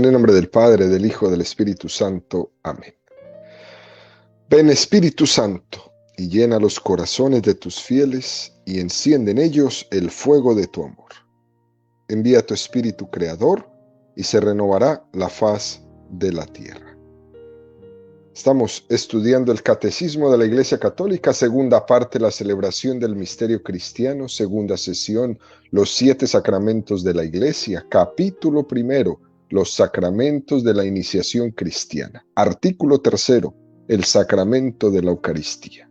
En el nombre del Padre, del Hijo, del Espíritu Santo. Amén. Ven Espíritu Santo, y llena los corazones de tus fieles, y enciende en ellos el fuego de tu amor. Envía tu Espíritu Creador, y se renovará la faz de la tierra. Estamos estudiando el Catecismo de la Iglesia Católica, segunda parte, la celebración del misterio cristiano, segunda sesión, los 7 sacramentos de la Iglesia, capítulo primero, los sacramentos de la iniciación cristiana. Artículo 3, el sacramento de la Eucaristía.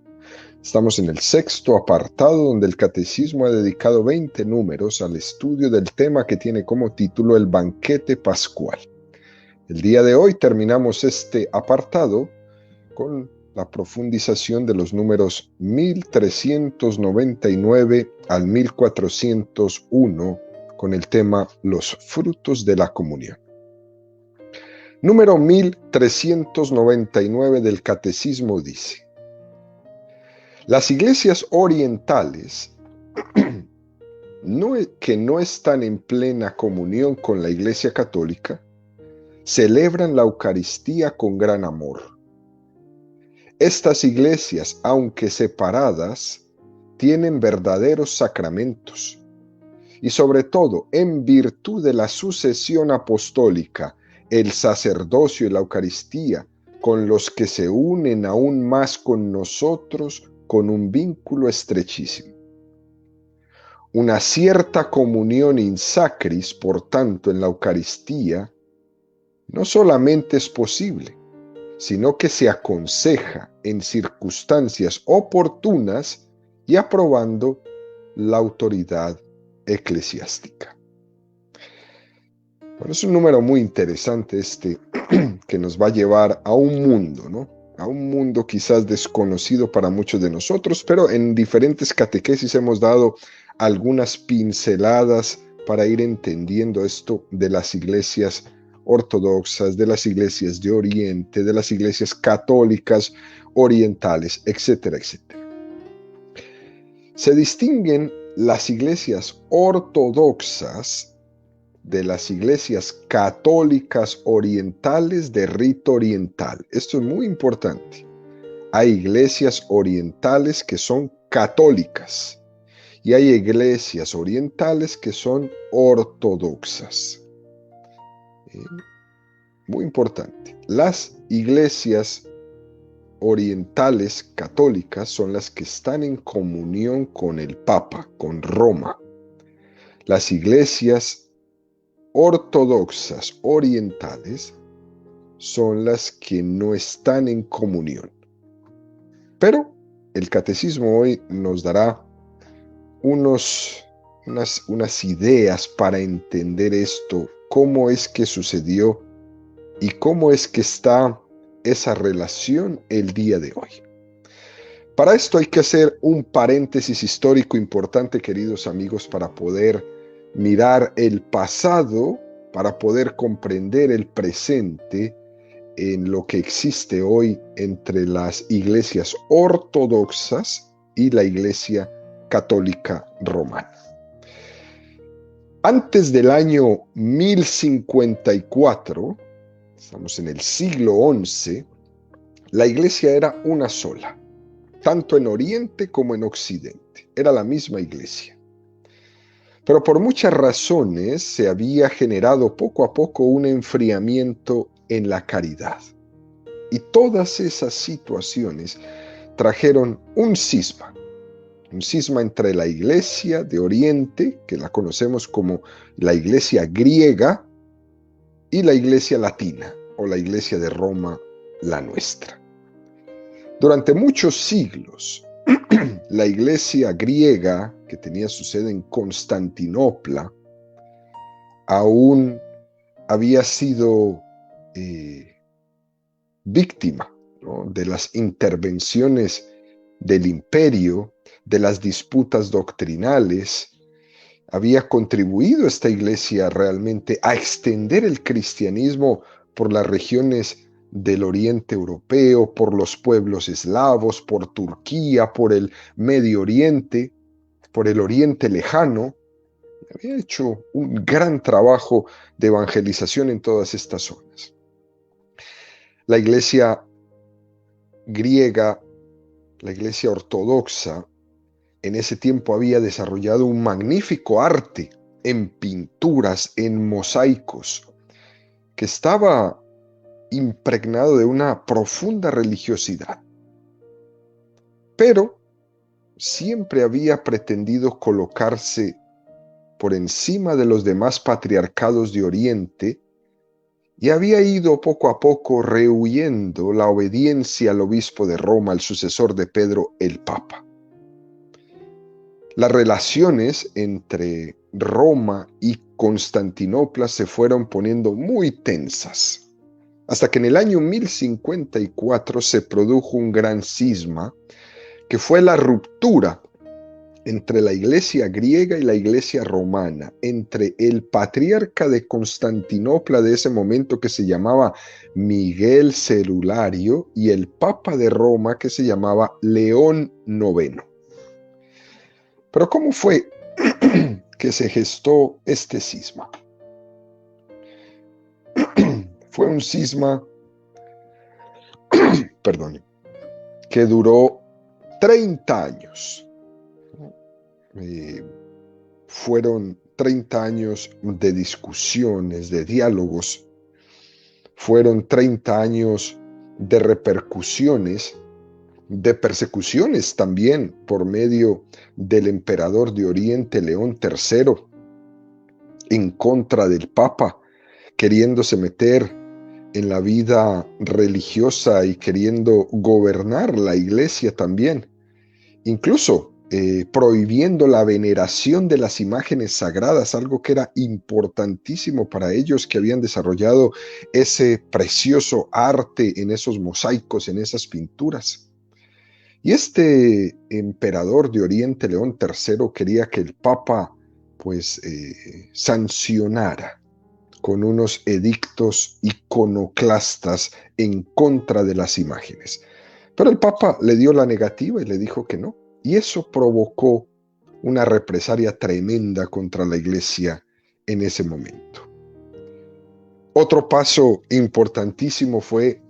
Estamos en el 6º apartado, donde el Catecismo ha dedicado 20 números al estudio del tema que tiene como título el banquete pascual. El día de hoy terminamos este apartado con la profundización de los números 1399 al 1401 con el tema Los frutos de la comunión. Número 1399 del Catecismo dice: las iglesias orientales que no están en plena comunión con la Iglesia Católica celebran la Eucaristía con gran amor. Estas iglesias, aunque separadas, tienen verdaderos sacramentos y sobre todo en virtud de la sucesión apostólica, el sacerdocio y la Eucaristía, con los que se unen aún más con nosotros con un vínculo estrechísimo. Una cierta comunión in sacris, por tanto, en la Eucaristía, no solamente es posible, sino que se aconseja en circunstancias oportunas y aprobando la autoridad eclesiástica. Bueno, es un número muy interesante que nos va a llevar a un mundo, ¿no? A un mundo quizás desconocido para muchos de nosotros, pero en diferentes catequesis hemos dado algunas pinceladas para ir entendiendo esto de las iglesias ortodoxas, de las iglesias de Oriente, de las iglesias católicas orientales, etcétera, etcétera. Se distinguen las iglesias ortodoxas de las iglesias católicas orientales de rito oriental. Esto es muy importante. Hay iglesias orientales que son católicas y hay iglesias orientales que son ortodoxas. Muy importante. Las iglesias orientales católicas son las que están en comunión con el Papa, con Roma. Las iglesias ortodoxas orientales son las que no están en comunión. Pero el catecismo hoy nos dará unas ideas para entender esto, cómo es que sucedió y cómo es que está esa relación el día de hoy. Para esto hay que hacer un paréntesis histórico importante, queridos amigos, para poder mirar el pasado, para poder comprender el presente en lo que existe hoy entre las iglesias ortodoxas y la Iglesia Católica Romana. Antes del año 1054, estamos en el siglo XI, la iglesia era una sola, tanto en Oriente como en Occidente. Era la misma iglesia. Pero por muchas razones se había generado poco a poco un enfriamiento en la caridad. Y todas esas situaciones trajeron un cisma entre la iglesia de Oriente, que la conocemos como la iglesia griega, y la iglesia latina, o la iglesia de Roma, la nuestra. Durante muchos siglos, la iglesia griega, que tenía su sede en Constantinopla, aún había sido víctima, ¿no?, de las intervenciones del imperio, de las disputas doctrinales. Había contribuido esta iglesia realmente a extender el cristianismo por las regiones del Oriente Europeo, por los pueblos eslavos, por Turquía, por el Medio Oriente, por el Oriente Lejano. Había hecho un gran trabajo de evangelización en todas estas zonas. La iglesia griega, la iglesia ortodoxa, en ese tiempo había desarrollado un magnífico arte en pinturas, en mosaicos, que estaba impregnado de una profunda religiosidad. Pero siempre había pretendido colocarse por encima de los demás patriarcados de Oriente y había ido poco a poco rehuyendo la obediencia al obispo de Roma, el sucesor de Pedro, el Papa. Las relaciones entre Roma y Constantinopla se fueron poniendo muy tensas, hasta que en el año 1054 se produjo un gran cisma, que fue la ruptura entre la iglesia griega y la iglesia romana, entre el patriarca de Constantinopla de ese momento, que se llamaba Miguel Celulario, y el papa de Roma, que se llamaba León IX. Pero ¿cómo fue que se gestó este cisma? Fue un cisma, perdón, que duró 30 años. Fueron 30 años de discusiones, de diálogos. Fueron 30 años de repercusiones, de persecuciones también por medio del emperador de Oriente, León III, en contra del Papa, queriéndose meter en la vida religiosa y queriendo gobernar la iglesia también. Incluso prohibiendo la veneración de las imágenes sagradas, algo que era importantísimo para ellos, que habían desarrollado ese precioso arte en esos mosaicos, en esas pinturas. Y este emperador de Oriente, León III, quería que el Papa pues sancionara con unos edictos iconoclastas en contra de las imágenes. Pero el Papa le dio la negativa y le dijo que no. Y eso provocó una represalia tremenda contra la iglesia en ese momento. Otro paso importantísimo fue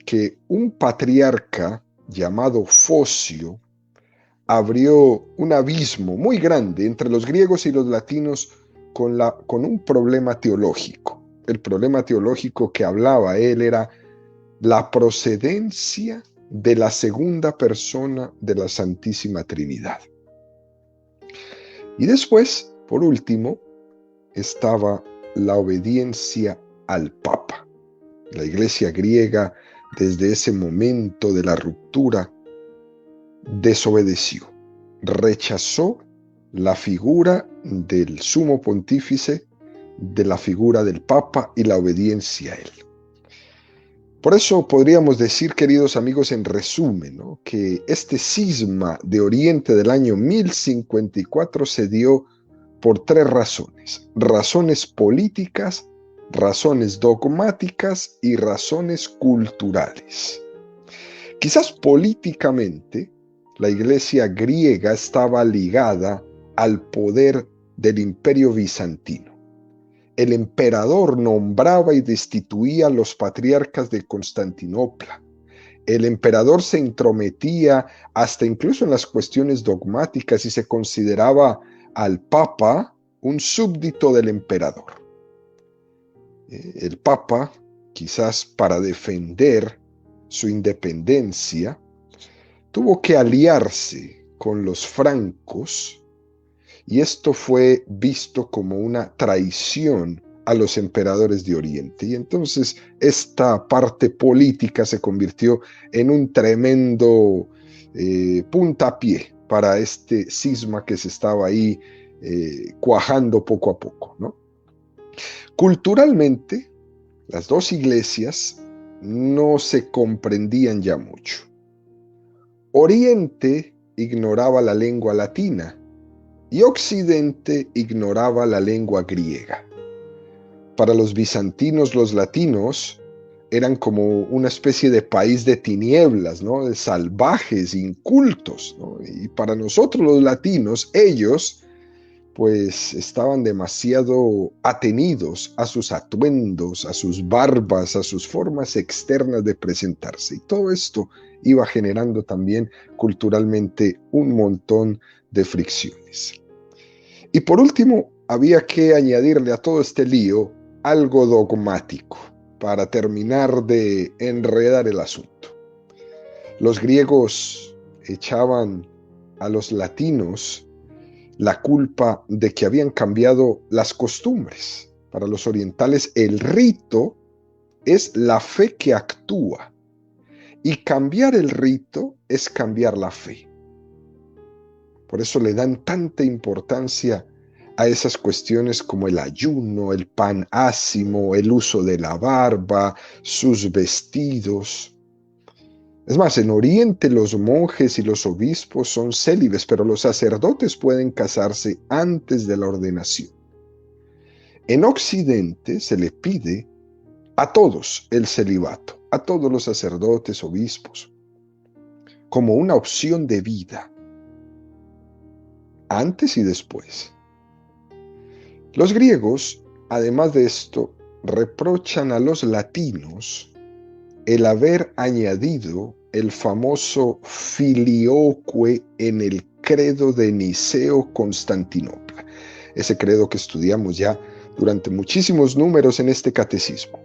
que un patriarca llamado Focio abrió un abismo muy grande entre los griegos y los latinos con un problema teológico. El problema teológico que hablaba él era la procedencia de la segunda persona de la Santísima Trinidad. Y después, por último, estaba la obediencia al Papa. La iglesia griega, desde ese momento de la ruptura, desobedeció, rechazó la figura del sumo pontífice, de la figura del Papa y la obediencia a él. Por eso podríamos decir, queridos amigos, en resumen, ¿no?, que este cisma de Oriente del año 1054 se dio por tres razones: razones políticas, razones dogmáticas y razones culturales. Quizás políticamente, la iglesia griega estaba ligada al poder del Imperio Bizantino. El emperador nombraba y destituía a los patriarcas de Constantinopla. El emperador se intrometía hasta incluso en las cuestiones dogmáticas y se consideraba al Papa un súbdito del emperador. El Papa, quizás para defender su independencia, tuvo que aliarse con los francos, y esto fue visto como una traición a los emperadores de Oriente. Y entonces esta parte política se convirtió en un tremendo puntapié para este cisma que se estaba ahí cuajando poco a poco, ¿no? Culturalmente, las dos iglesias no se comprendían ya mucho. Oriente ignoraba la lengua latina y Occidente ignoraba la lengua griega. Para los bizantinos, los latinos eran como una especie de país de tinieblas, ¿no?, de salvajes, incultos, ¿no? Y para nosotros los latinos, ellos pues estaban demasiado atenidos a sus atuendos, a sus barbas, a sus formas externas de presentarse. Y todo esto iba generando también culturalmente un montón de fricciones. Y por último, había que añadirle a todo este lío algo dogmático para terminar de enredar el asunto. Los griegos echaban a los latinos la culpa de que habían cambiado las costumbres. Para los orientales, el rito es la fe que actúa, y cambiar el rito es cambiar la fe. Por eso le dan tanta importancia a esas cuestiones como el ayuno, el pan ácimo, el uso de la barba, sus vestidos. Es más, en Oriente los monjes y los obispos son célibes, pero los sacerdotes pueden casarse antes de la ordenación. En Occidente se le pide a todos el celibato, a todos los sacerdotes, obispos, como una opción de vida, antes y después. Los griegos, además de esto, reprochan a los latinos el haber añadido el famoso filioque en el credo de Niceo-Constantinopla, ese credo que estudiamos ya durante muchísimos números en este catecismo.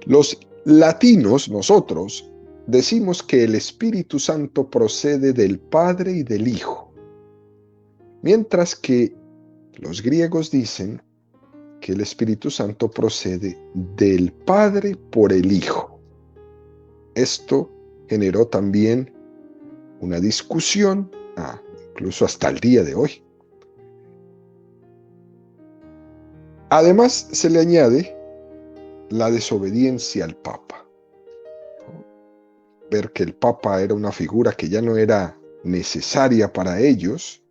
Los latinos, nosotros, decimos que el Espíritu Santo procede del Padre y del Hijo, mientras que los griegos dicen que el Espíritu Santo procede del Padre por el Hijo. Esto generó también una discusión, incluso hasta el día de hoy. Además, se le añade la desobediencia al Papa. Ver que el Papa era una figura que ya no era necesaria para ellos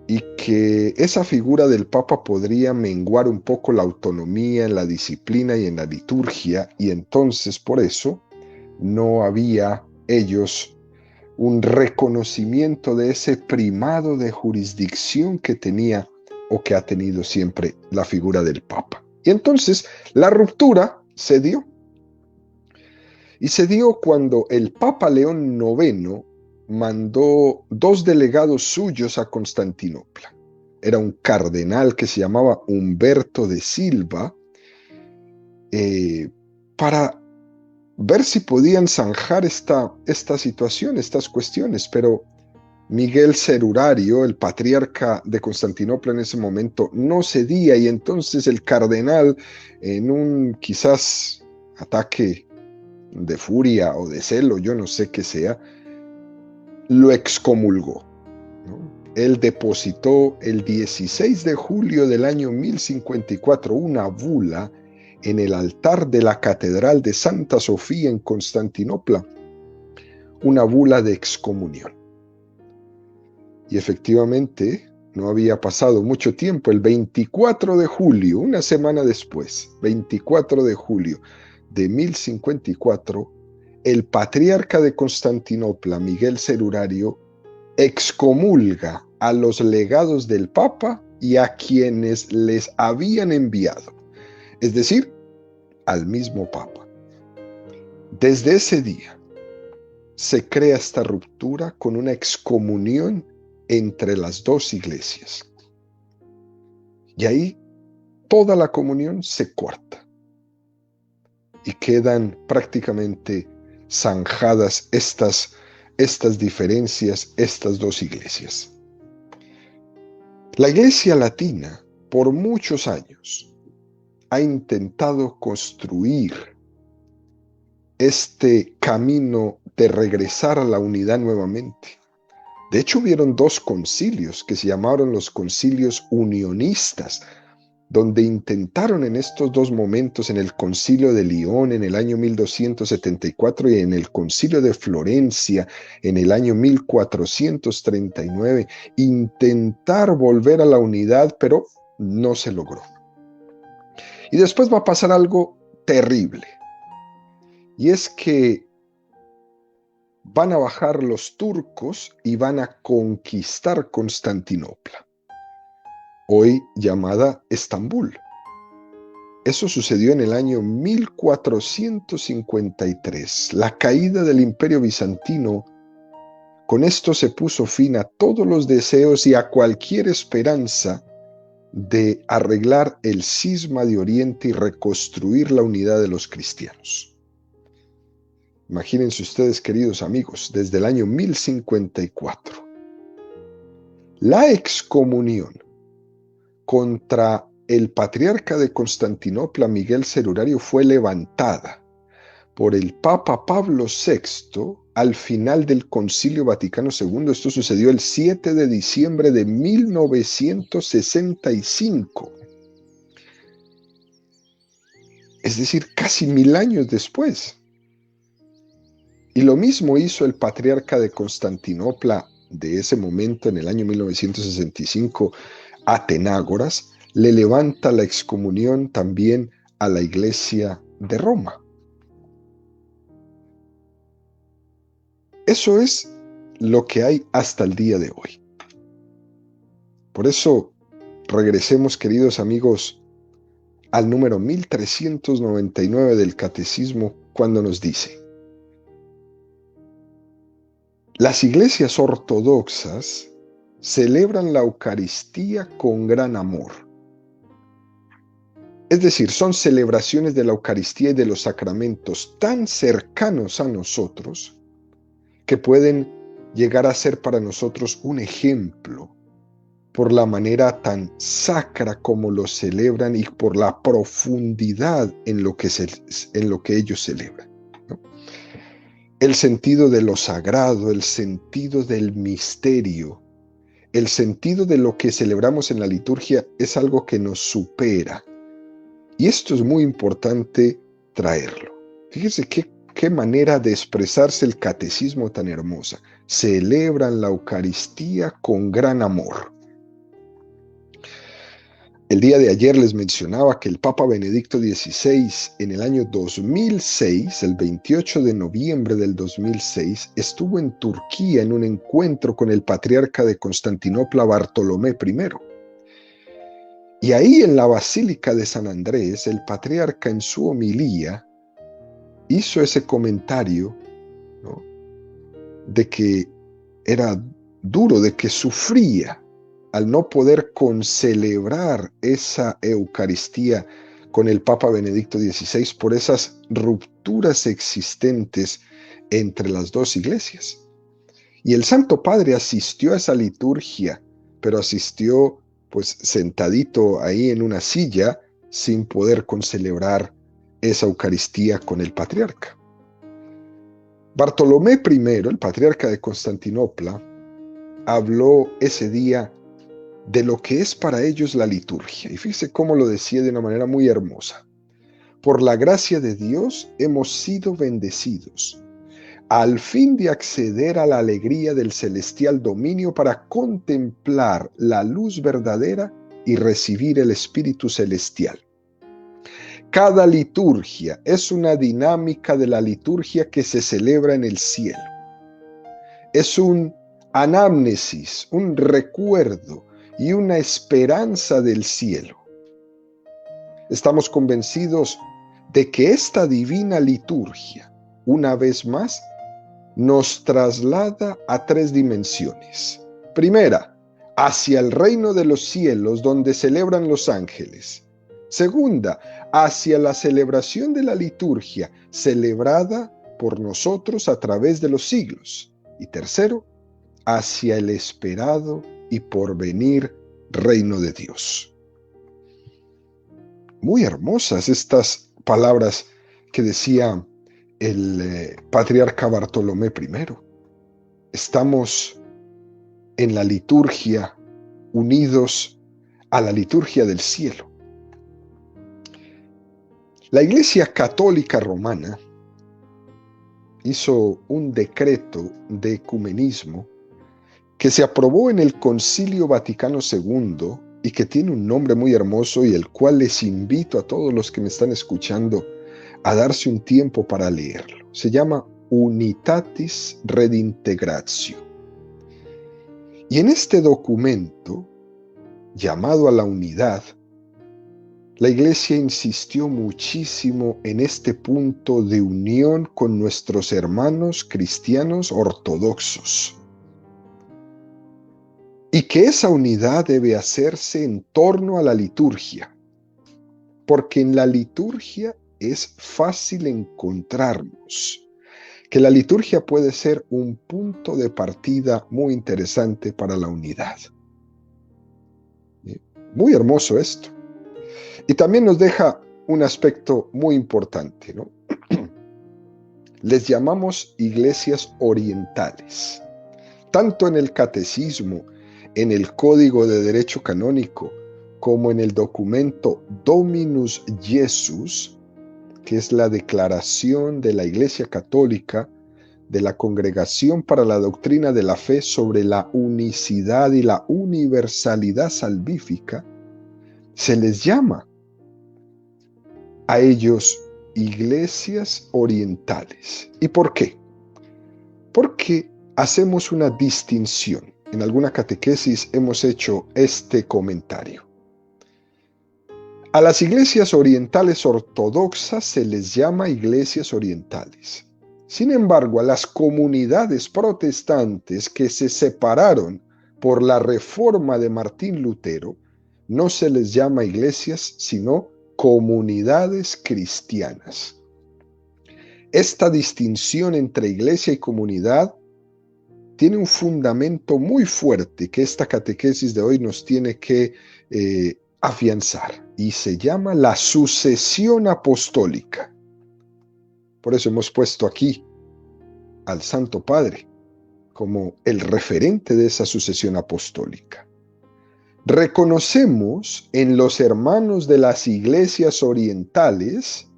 y que esa figura del Papa podría menguar un poco la autonomía en la disciplina y en la liturgia, y entonces por eso no había ellos un reconocimiento de ese primado de jurisdicción que tenía o que ha tenido siempre la figura del Papa. Y entonces la ruptura se dio. Y se dio cuando el Papa León IX mandó 2 delegados suyos a Constantinopla. Era un cardenal que se llamaba Humberto de Silva, para ver si podían zanjar esta situación, estas cuestiones, pero Miguel Cerurario, el patriarca de Constantinopla en ese momento, no cedía, y entonces el cardenal, en un quizás ataque de furia o de celo, yo no sé qué sea, lo excomulgó, ¿no? Él depositó el 16 de julio del año 1054 una bula en el altar de la Catedral de Santa Sofía en Constantinopla, una bula de excomunión. Y efectivamente, no había pasado mucho tiempo, el 24 de julio, una semana después, 24 de julio de 1054, el patriarca de Constantinopla, Miguel Cerurario, excomulga a los legados del Papa y a quienes les habían enviado, es decir, al mismo Papa. Desde ese día se crea esta ruptura con una excomunión entre las dos iglesias. Y ahí toda la comunión se corta y quedan prácticamente zanjadas estas diferencias, estas dos iglesias. La iglesia latina, por muchos años, ha intentado construir este camino de regresar a la unidad nuevamente. De hecho, hubieron 2 concilios que se llamaron los concilios unionistas, donde intentaron en estos 2 momentos, en el concilio de Lyon en el año 1274 y en el concilio de Florencia en el año 1439, intentar volver a la unidad, pero no se logró. Y después va a pasar algo terrible, y es que van a bajar los turcos y van a conquistar Constantinopla. hoy llamada Estambul. Eso sucedió en el año 1453, la caída del Imperio Bizantino. Con esto se puso fin a todos los deseos y a cualquier esperanza de arreglar el cisma de Oriente y reconstruir la unidad de los cristianos. Imagínense ustedes, queridos amigos, desde el año 1054. La excomunión contra el patriarca de Constantinopla, Miguel Cerulario, fue levantada por el Papa Pablo VI al final del Concilio Vaticano II. Esto sucedió el 7 de diciembre de 1965. Es decir, casi 1000 años después. Y lo mismo hizo el patriarca de Constantinopla de ese momento, en el año 1965, Atenágoras, le levanta la excomunión también a la Iglesia de Roma. Eso es lo que hay hasta el día de hoy. Por eso, regresemos, queridos amigos, al número 1399 del Catecismo, cuando nos dice: las iglesias ortodoxas celebran la Eucaristía con gran amor. Es decir, son celebraciones de la Eucaristía y de los sacramentos tan cercanos a nosotros que pueden llegar a ser para nosotros un ejemplo por la manera tan sacra como lo celebran y por la profundidad en lo que ellos celebran, ¿no? El sentido de lo sagrado, el sentido del misterio, el sentido de lo que celebramos en la liturgia es algo que nos supera. Y esto es muy importante traerlo. Fíjese qué manera de expresarse el catecismo tan hermosa. Celebran la Eucaristía con gran amor. El día de ayer les mencionaba que el Papa Benedicto XVI, en el año 2006, el 28 de noviembre del 2006, estuvo en Turquía en un encuentro con el patriarca de Constantinopla, Bartolomé I. Y ahí en la Basílica de San Andrés, el patriarca en su homilía hizo ese comentario, ¿no?, de que era duro, de que sufría al no poder concelebrar esa Eucaristía con el Papa Benedicto XVI por esas rupturas existentes entre las dos iglesias. Y el Santo Padre asistió a esa liturgia, pero asistió pues sentadito ahí en una silla sin poder concelebrar esa Eucaristía con el patriarca. Bartolomé I, el patriarca de Constantinopla, habló ese día de lo que es para ellos la liturgia. Y fíjese cómo lo decía de una manera muy hermosa. Por la gracia de Dios hemos sido bendecidos, al fin de acceder a la alegría del celestial dominio para contemplar la luz verdadera y recibir el Espíritu celestial. Cada liturgia es una dinámica de la liturgia que se celebra en el cielo. Es un anamnesis, un recuerdo y una esperanza del cielo. Estamos convencidos de que esta divina liturgia, una vez más, nos traslada a 3 dimensiones. Primera, hacia el reino de los cielos donde celebran los ángeles. Segunda, hacia la celebración de la liturgia celebrada por nosotros a través de los siglos. Y tercero, hacia el esperado y porvenir reino de Dios. Muy hermosas estas palabras que decía el patriarca Bartolomé I. Estamos en la liturgia unidos a la liturgia del cielo. La Iglesia Católica Romana hizo un decreto de ecumenismo que se aprobó en el Concilio Vaticano II y que tiene un nombre muy hermoso y el cual les invito a todos los que me están escuchando a darse un tiempo para leerlo. Se llama Unitatis Redintegratio. Y en este documento llamado a la unidad, la Iglesia insistió muchísimo en este punto de unión con nuestros hermanos cristianos ortodoxos. Y que esa unidad debe hacerse en torno a la liturgia, porque en la liturgia es fácil encontrarnos, que la liturgia puede ser un punto de partida muy interesante para la unidad. Muy hermoso esto. Y también nos deja un aspecto muy importante, ¿no? Les llamamos iglesias orientales. Tanto en el catecismo, en el Código de Derecho Canónico, como en el documento Dominus Jesus, que es la declaración de la Iglesia Católica de la Congregación para la Doctrina de la Fe sobre la unicidad y la universalidad salvífica, se les llama a ellos iglesias orientales. ¿Y por qué? Porque hacemos una distinción. En alguna catequesis hemos hecho este comentario. A las iglesias orientales ortodoxas se les llama iglesias orientales. Sin embargo, a las comunidades protestantes que se separaron por la reforma de Martín Lutero, no se les llama iglesias, sino comunidades cristianas. Esta distinción entre iglesia y comunidad tiene un fundamento muy fuerte que esta catequesis de hoy nos tiene que afianzar, y se llama la sucesión apostólica. Por eso hemos puesto aquí al Santo Padre como el referente de esa sucesión apostólica. Reconocemos en los hermanos de las iglesias orientales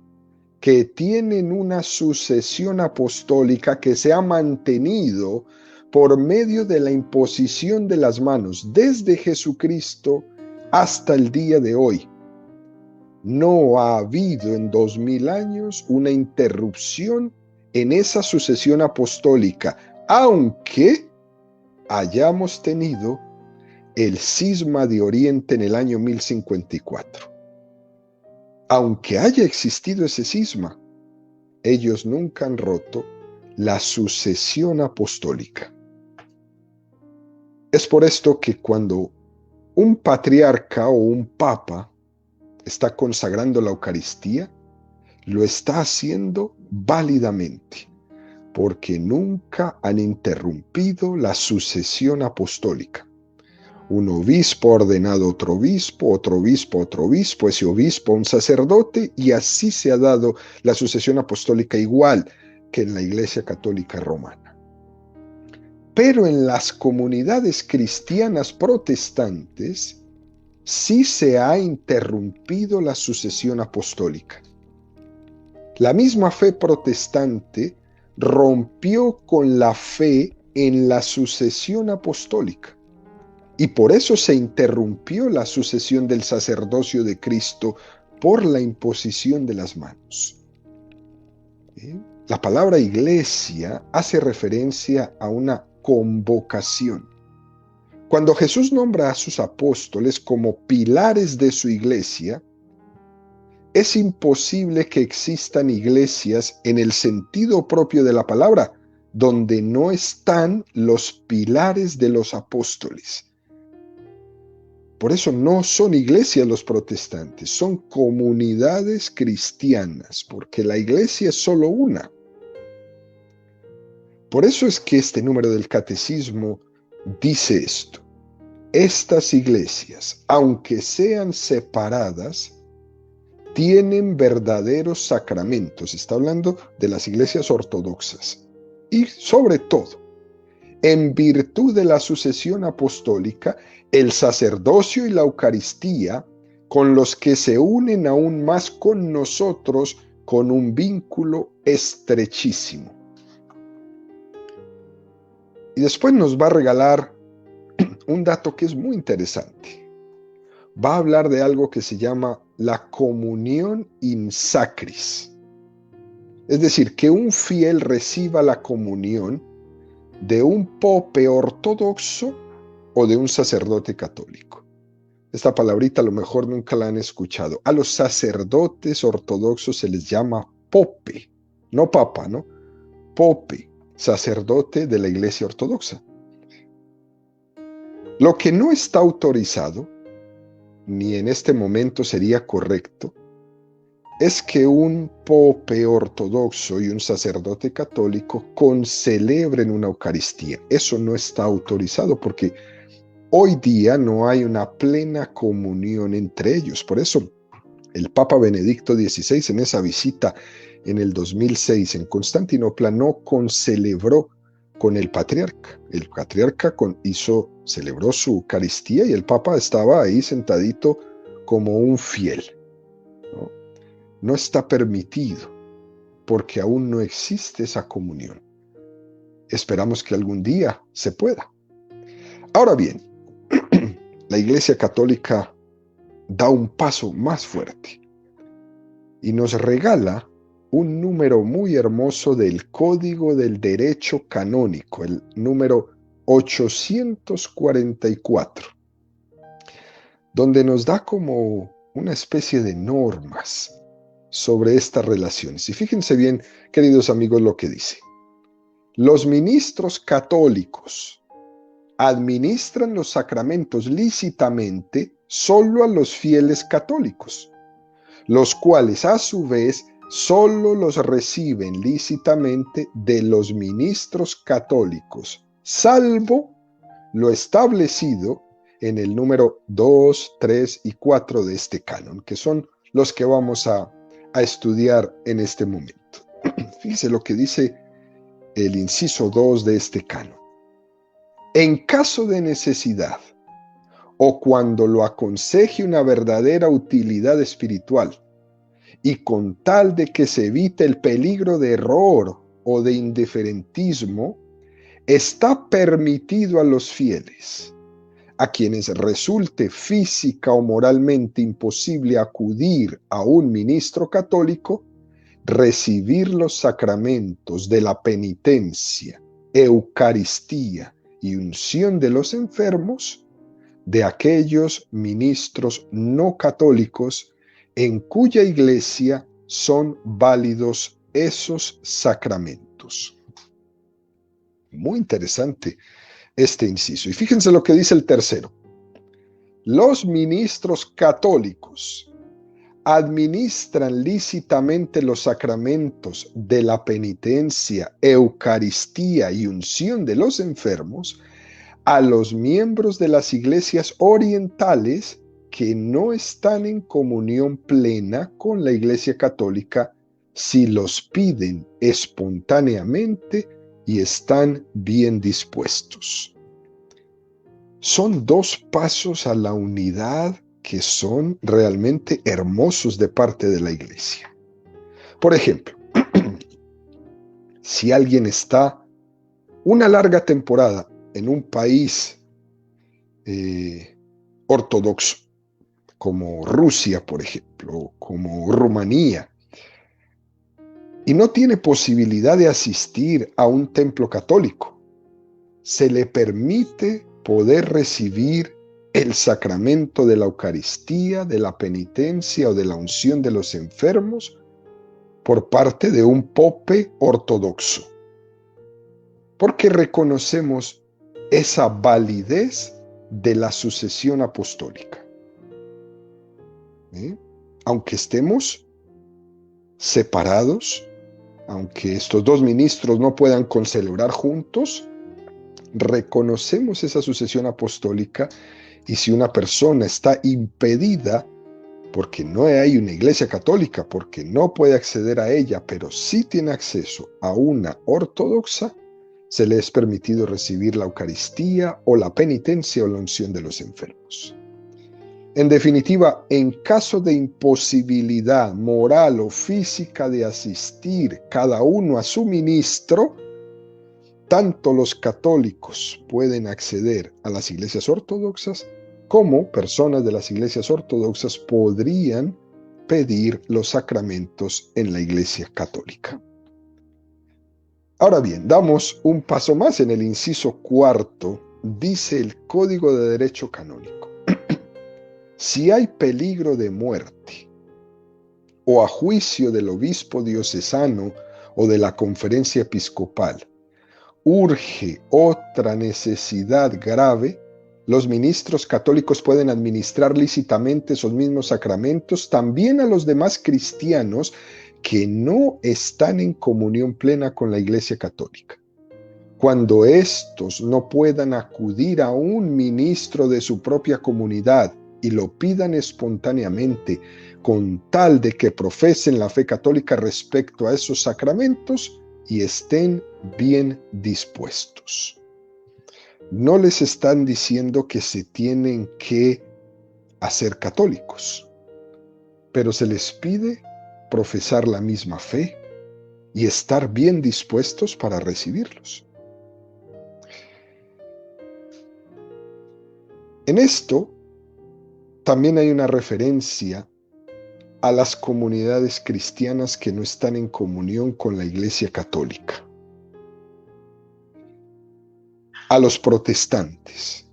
que tienen una sucesión apostólica que se ha mantenido por medio de la imposición de las manos desde Jesucristo hasta el día de hoy. No ha habido en 2000 años una interrupción en esa sucesión apostólica, aunque hayamos tenido el cisma de Oriente en el año 1054. Aunque haya existido ese cisma, ellos nunca han roto la sucesión apostólica. Es por esto que cuando un patriarca o un papa está consagrando la Eucaristía, lo está haciendo válidamente, porque nunca han interrumpido la sucesión apostólica. Un obispo ha ordenado otro obispo, otro obispo, otro obispo, ese obispo un sacerdote, y así se ha dado la sucesión apostólica igual que en la Iglesia Católica Romana. Pero en las comunidades cristianas protestantes sí se ha interrumpido la sucesión apostólica. La misma fe protestante rompió con la fe en la sucesión apostólica. Y por eso se interrumpió la sucesión del sacerdocio de Cristo por la imposición de las manos. La palabra iglesia hace referencia a una convocación. Cuando Jesús nombra a sus apóstoles como pilares de su iglesia, es imposible que existan iglesias en el sentido propio de la palabra, donde no están los pilares de los apóstoles. Por eso no son iglesias los protestantes, son comunidades cristianas, porque la iglesia es solo una. Por eso es que este número del catecismo dice esto: estas iglesias, aunque sean separadas, tienen verdaderos sacramentos. Está hablando de las iglesias ortodoxas. Y sobre todo, en virtud de la sucesión apostólica, el sacerdocio y la Eucaristía, con los que se unen aún más con nosotros con un vínculo estrechísimo. Y después nos va a regalar un dato que es muy interesante. Va a hablar de algo que se llama la comunión in sacris. Es decir, que un fiel reciba la comunión de un pope ortodoxo o de un sacerdote católico. Esta palabrita a lo mejor nunca la han escuchado. A los sacerdotes ortodoxos se les llama pope, no papa, ¿no? Pope, sacerdote de la Iglesia Ortodoxa. Lo que no está autorizado, ni en este momento sería correcto, es que un pope ortodoxo y un sacerdote católico concelebren una Eucaristía. Eso no está autorizado porque hoy día no hay una plena comunión entre ellos. Por eso el Papa Benedicto XVI, en esa visita en el 2006 en Constantinopla, no concelebró con el patriarca. El patriarca celebró su Eucaristía y el Papa estaba ahí sentadito como un fiel. No está permitido porque aún no existe esa comunión. Esperamos que algún día se pueda. Ahora bien, la Iglesia Católica da un paso más fuerte y nos regala un número muy hermoso del Código del Derecho Canónico, el número 844, donde nos da como una especie de normas sobre estas relaciones. Y fíjense bien, queridos amigos, lo que dice. Los ministros católicos administran los sacramentos lícitamente solo a los fieles católicos, los cuales a su vez solo los reciben lícitamente de los ministros católicos, salvo lo establecido en el número 2, 3 y 4 de este canon, que son los que vamos a estudiar en este momento. Fíjense lo que dice el inciso 2 de este canon. En caso de necesidad o cuando lo aconseje una verdadera utilidad espiritual y con tal de que se evite el peligro de error o de indiferentismo, está permitido a los fieles, a quienes resulte física o moralmente imposible acudir a un ministro católico, recibir los sacramentos de la penitencia, Eucaristía y unción de los enfermos de aquellos ministros no católicos en cuya iglesia son válidos esos sacramentos. Muy interesante este inciso. Y fíjense lo que dice el tercero. Los ministros católicos administran lícitamente los sacramentos de la penitencia, Eucaristía y unción de los enfermos a los miembros de las iglesias orientales que no están en comunión plena con la Iglesia Católica si los piden espontáneamente y están bien dispuestos. Son dos pasos a la unidad que son realmente hermosos de parte de la Iglesia. Por ejemplo, si alguien está una larga temporada en un país ortodoxo, como Rusia, por ejemplo, como Rumanía, y no tiene posibilidad de asistir a un templo católico, se le permite poder recibir el sacramento de la Eucaristía, de la penitencia o de la unción de los enfermos por parte de un pope ortodoxo, porque reconocemos esa validez de la sucesión apostólica. Aunque estemos separados, aunque estos dos ministros no puedan concelebrar juntos, reconocemos esa sucesión apostólica, y si una persona está impedida porque no hay una iglesia católica, porque no puede acceder a ella, pero sí tiene acceso a una ortodoxa, se le es permitido recibir la Eucaristía o la penitencia o la unción de los enfermos. En definitiva, en caso de imposibilidad moral o física de asistir cada uno a su ministro, tanto los católicos pueden acceder a las iglesias ortodoxas como personas de las iglesias ortodoxas podrían pedir los sacramentos en la iglesia católica. Ahora bien, damos un paso más. En el inciso 4 dice el Código de Derecho Canónico. Si hay peligro de muerte o a juicio del obispo diocesano o de la conferencia episcopal, urge otra necesidad grave, los ministros católicos pueden administrar lícitamente esos mismos sacramentos también a los demás cristianos que no están en comunión plena con la Iglesia Católica. Cuando éstos no puedan acudir a un ministro de su propia comunidad y lo pidan espontáneamente con tal de que profesen la fe católica respecto a esos sacramentos y estén bien dispuestos. No les están diciendo que se tienen que hacer católicos, pero se les pide profesar la misma fe y estar bien dispuestos para recibirlos. En esto también hay una referencia a las comunidades cristianas que no están en comunión con la Iglesia Católica, a los protestantes.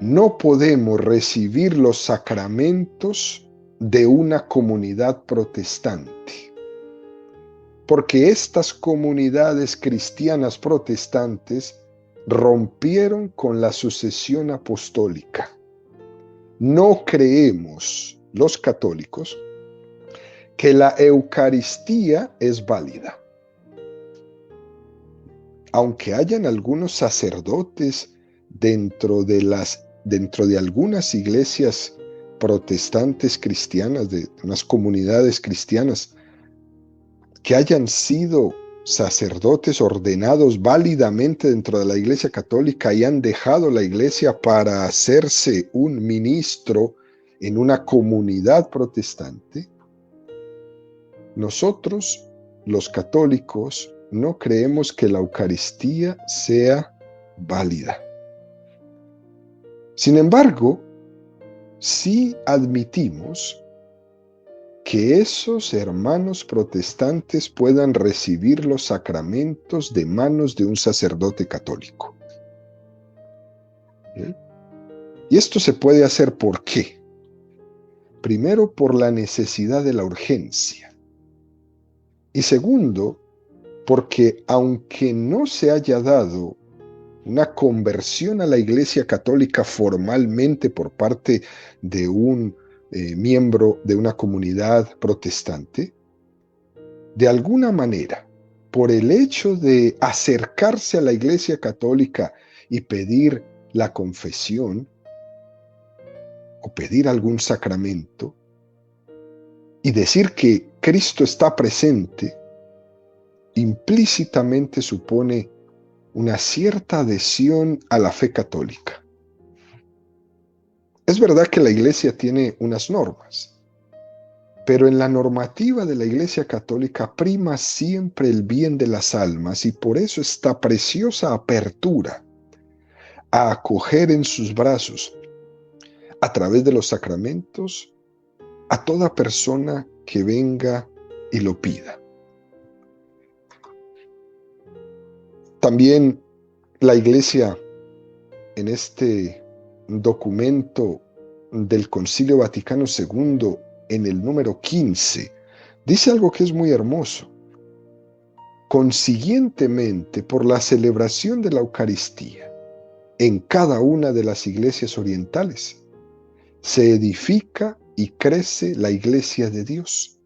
No podemos recibir los sacramentos de una comunidad protestante, porque estas comunidades cristianas protestantes rompieron con la sucesión apostólica. No creemos, los católicos, que la Eucaristía es válida. Aunque hayan algunos sacerdotes dentro de algunas iglesias protestantes cristianas, de unas comunidades cristianas, que hayan sido sacerdotes ordenados válidamente dentro de la Iglesia Católica y han dejado la Iglesia para hacerse un ministro en una comunidad protestante, nosotros, los católicos, no creemos que la Eucaristía sea válida. Sin embargo, sí admitimos que esos hermanos protestantes puedan recibir los sacramentos de manos de un sacerdote católico. Y esto se puede hacer ¿por qué? Primero, por la necesidad de la urgencia. Y segundo, porque aunque no se haya dado una conversión a la Iglesia Católica formalmente por parte de un miembro de una comunidad protestante, de alguna manera, por el hecho de acercarse a la Iglesia Católica y pedir la confesión o pedir algún sacramento y decir que Cristo está presente, implícitamente supone una cierta adhesión a la fe católica. Es verdad que la Iglesia tiene unas normas, pero en la normativa de la Iglesia Católica prima siempre el bien de las almas y por eso esta preciosa apertura a acoger en sus brazos, a través de los sacramentos, a toda persona que venga y lo pida. También la Iglesia, en este documento del Concilio Vaticano II, en el número 15, dice algo que es muy hermoso. Consiguientemente, por la celebración de la Eucaristía en cada una de las iglesias orientales, se edifica y crece la Iglesia de Dios.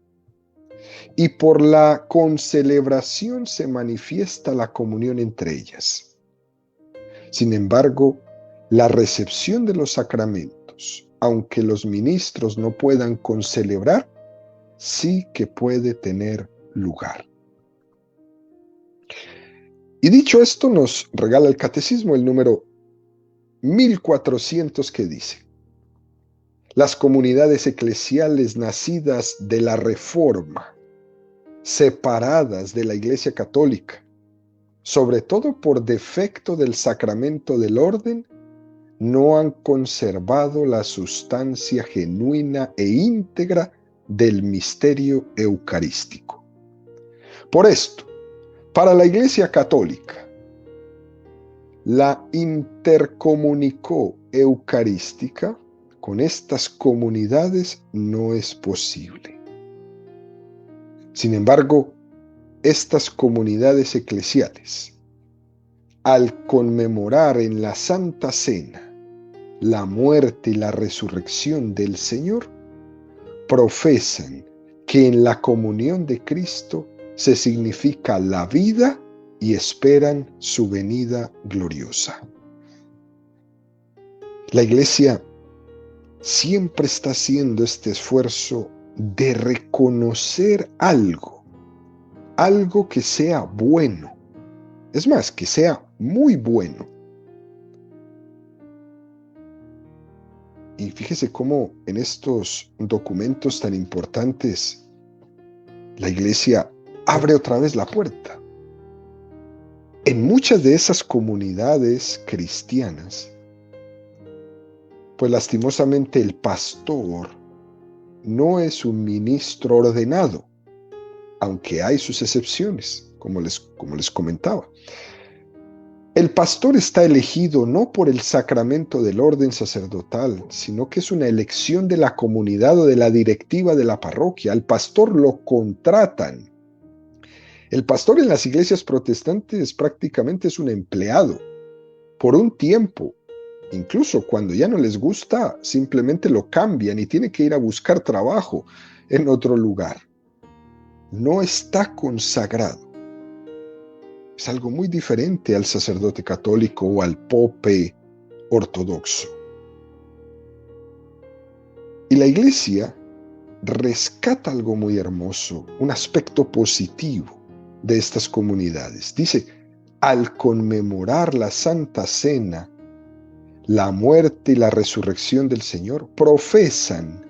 Y por la concelebración se manifiesta la comunión entre ellas. Sin embargo, la recepción de los sacramentos, aunque los ministros no puedan concelebrar, sí que puede tener lugar. Y dicho esto, nos regala el Catecismo el número 1400 que dice: las comunidades eclesiales nacidas de la Reforma, separadas de la Iglesia Católica, sobre todo por defecto del sacramento del orden, no han conservado la sustancia genuina e íntegra del misterio eucarístico. Por esto, para la Iglesia Católica, la intercomunicó eucarística con estas comunidades no es posible. Sin embargo, estas comunidades eclesiales, al conmemorar en la Santa Cena la muerte y la resurrección del Señor, profesan que en la comunión de Cristo se significa la vida y esperan su venida gloriosa. La Iglesia siempre está haciendo este esfuerzo de reconocer algo que sea bueno, es más, que sea muy bueno. Y fíjese cómo en estos documentos tan importantes la Iglesia abre otra vez la puerta. En muchas de esas comunidades cristianas, pues lastimosamente el pastor no es un ministro ordenado, aunque hay sus excepciones, como les comentaba. El pastor está elegido no por el sacramento del orden sacerdotal, sino que es una elección de la comunidad o de la directiva de la parroquia. Al pastor lo contratan. El pastor en las iglesias protestantes prácticamente es un empleado por un tiempo. Incluso cuando ya no les gusta, simplemente lo cambian y tiene que ir a buscar trabajo en otro lugar. No está consagrado. Es algo muy diferente al sacerdote católico o al pope ortodoxo. Y la Iglesia rescata algo muy hermoso, un aspecto positivo de estas comunidades. Dice, al conmemorar la Santa Cena, la muerte y la resurrección del Señor, profesan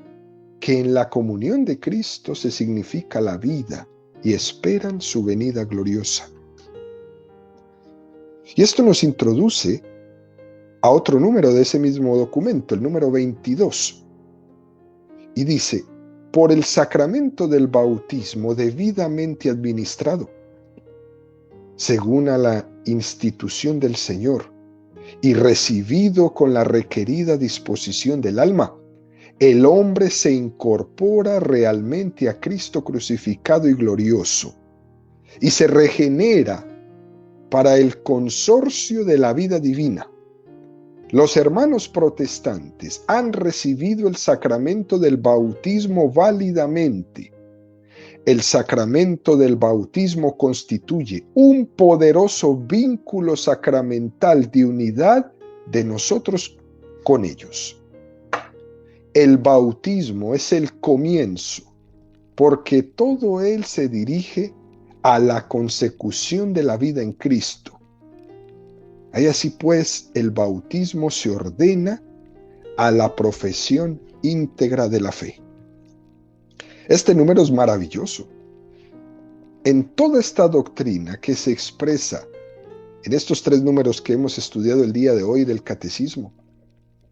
que en la comunión de Cristo se significa la vida y esperan su venida gloriosa. Y esto nos introduce a otro número de ese mismo documento, el número 22. Y dice, por el sacramento del bautismo debidamente administrado, según a la institución del Señor, y recibido con la requerida disposición del alma, el hombre se incorpora realmente a Cristo crucificado y glorioso, y se regenera para el consorcio de la vida divina. Los hermanos protestantes han recibido el sacramento del bautismo válidamente. El sacramento del bautismo constituye un poderoso vínculo sacramental de unidad de nosotros con ellos. El bautismo es el comienzo, porque todo él se dirige a la consecución de la vida en Cristo. Ahí así pues el bautismo se ordena a la profesión íntegra de la fe. Este número es maravilloso. En toda esta doctrina que se expresa en estos 3 números que hemos estudiado el día de hoy del Catecismo,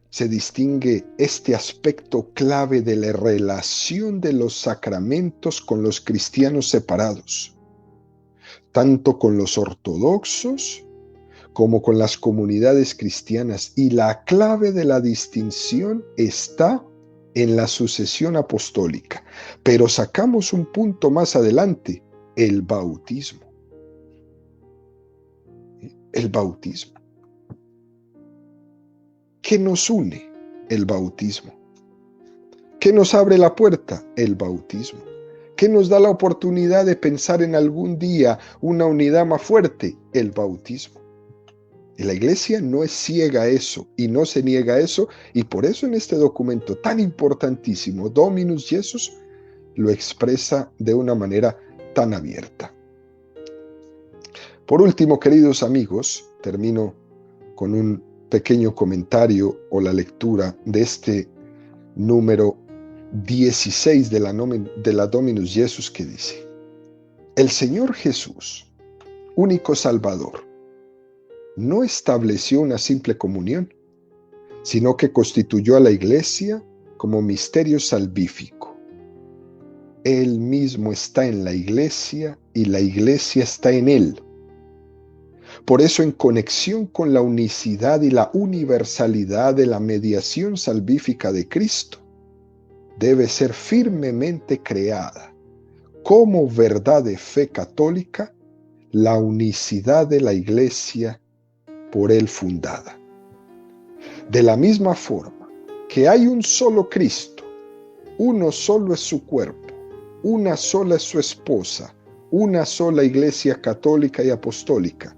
se distingue este aspecto clave de la relación de los sacramentos con los cristianos separados, tanto con los ortodoxos como con las comunidades cristianas, y la clave de la distinción está en la sucesión apostólica. Pero sacamos un punto más adelante, el bautismo. El bautismo. ¿Qué nos une? El bautismo. ¿Qué nos abre la puerta? El bautismo. ¿Qué nos da la oportunidad de pensar en algún día una unidad más fuerte? El bautismo. Y la Iglesia no es ciega a eso y no se niega a eso, y por eso en este documento tan importantísimo, Dominus Jesus, lo expresa de una manera tan abierta. Por último, queridos amigos, termino con un pequeño comentario o la lectura de este número 16 de la Dominus Jesus, que dice: el Señor Jesús, único Salvador, no estableció una simple comunión, sino que constituyó a la Iglesia como misterio salvífico. Él mismo está en la Iglesia y la Iglesia está en Él. Por eso, en conexión con la unicidad y la universalidad de la mediación salvífica de Cristo, debe ser firmemente creada como verdad de fe católica la unicidad de la Iglesia por él fundada. De la misma forma que hay un solo Cristo, uno solo es su cuerpo, una sola es su esposa, una sola Iglesia católica y apostólica,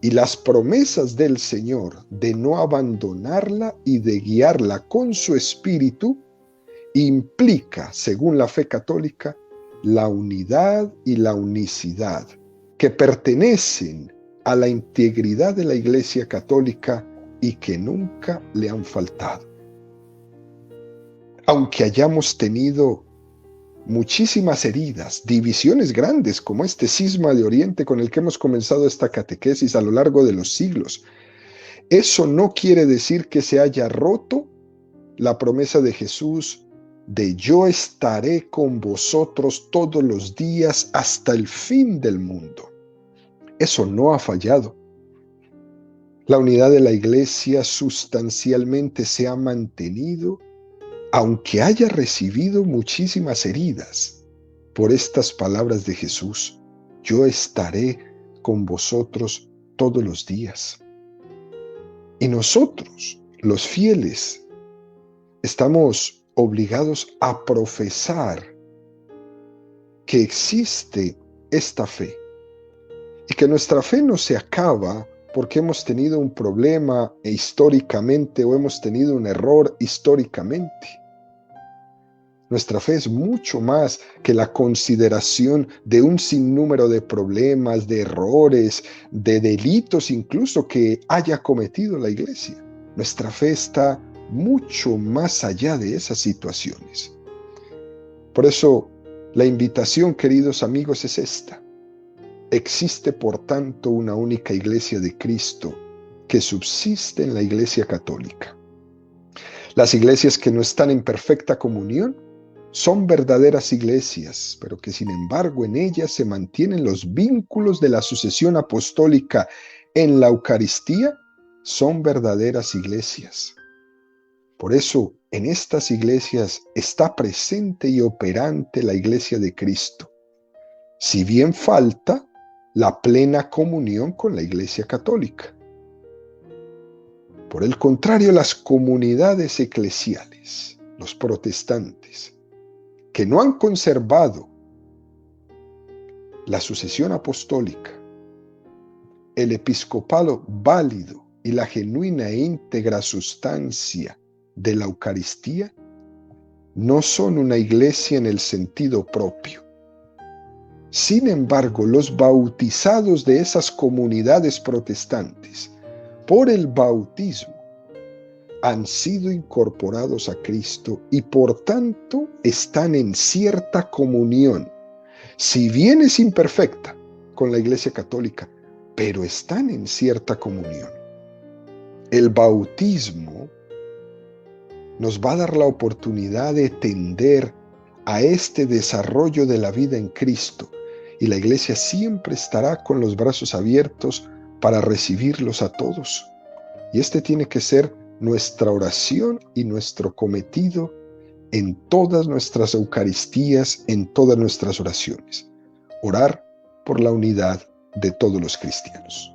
y las promesas del Señor de no abandonarla y de guiarla con su espíritu, implica, según la fe católica, la unidad y la unicidad que pertenecen a la integridad de la Iglesia católica y que nunca le han faltado. Aunque hayamos tenido muchísimas heridas, divisiones grandes como este cisma de Oriente con el que hemos comenzado esta catequesis a lo largo de los siglos, eso no quiere decir que se haya roto la promesa de Jesús de yo estaré con vosotros todos los días hasta el fin del mundo. Eso no ha fallado. La unidad de la Iglesia sustancialmente se ha mantenido, aunque haya recibido muchísimas heridas por estas palabras de Jesús: yo estaré con vosotros todos los días. Y nosotros, los fieles, estamos obligados a profesar que existe esta fe y que nuestra fe no se acaba porque hemos tenido un problema históricamente o hemos tenido un error históricamente. Nuestra fe es mucho más que la consideración de un sinnúmero de problemas, de errores, de delitos incluso que haya cometido la Iglesia. Nuestra fe está mucho más allá de esas situaciones. Por eso, la invitación, queridos amigos, es esta. Existe, por tanto, una única Iglesia de Cristo que subsiste en la Iglesia católica. Las iglesias que no están en perfecta comunión son verdaderas iglesias, pero que sin embargo en ellas se mantienen los vínculos de la sucesión apostólica en la Eucaristía, son verdaderas iglesias. Por eso, en estas iglesias está presente y operante la Iglesia de Cristo, si bien falta la plena comunión con la Iglesia católica. Por el contrario, las comunidades eclesiales, los protestantes, que no han conservado la sucesión apostólica, el episcopado válido y la genuina e íntegra sustancia de la Eucaristía, no son una iglesia en el sentido propio. Sin embargo, los bautizados de esas comunidades protestantes, por el bautismo, han sido incorporados a Cristo y por tanto están en cierta comunión, si bien es imperfecta, con la Iglesia católica, pero están en cierta comunión. El bautismo nos va a dar la oportunidad de tender a este desarrollo de la vida en Cristo, y la Iglesia siempre estará con los brazos abiertos para recibirlos a todos. Y este tiene que ser nuestra oración y nuestro cometido en todas nuestras Eucaristías, en todas nuestras oraciones. Orar por la unidad de todos los cristianos.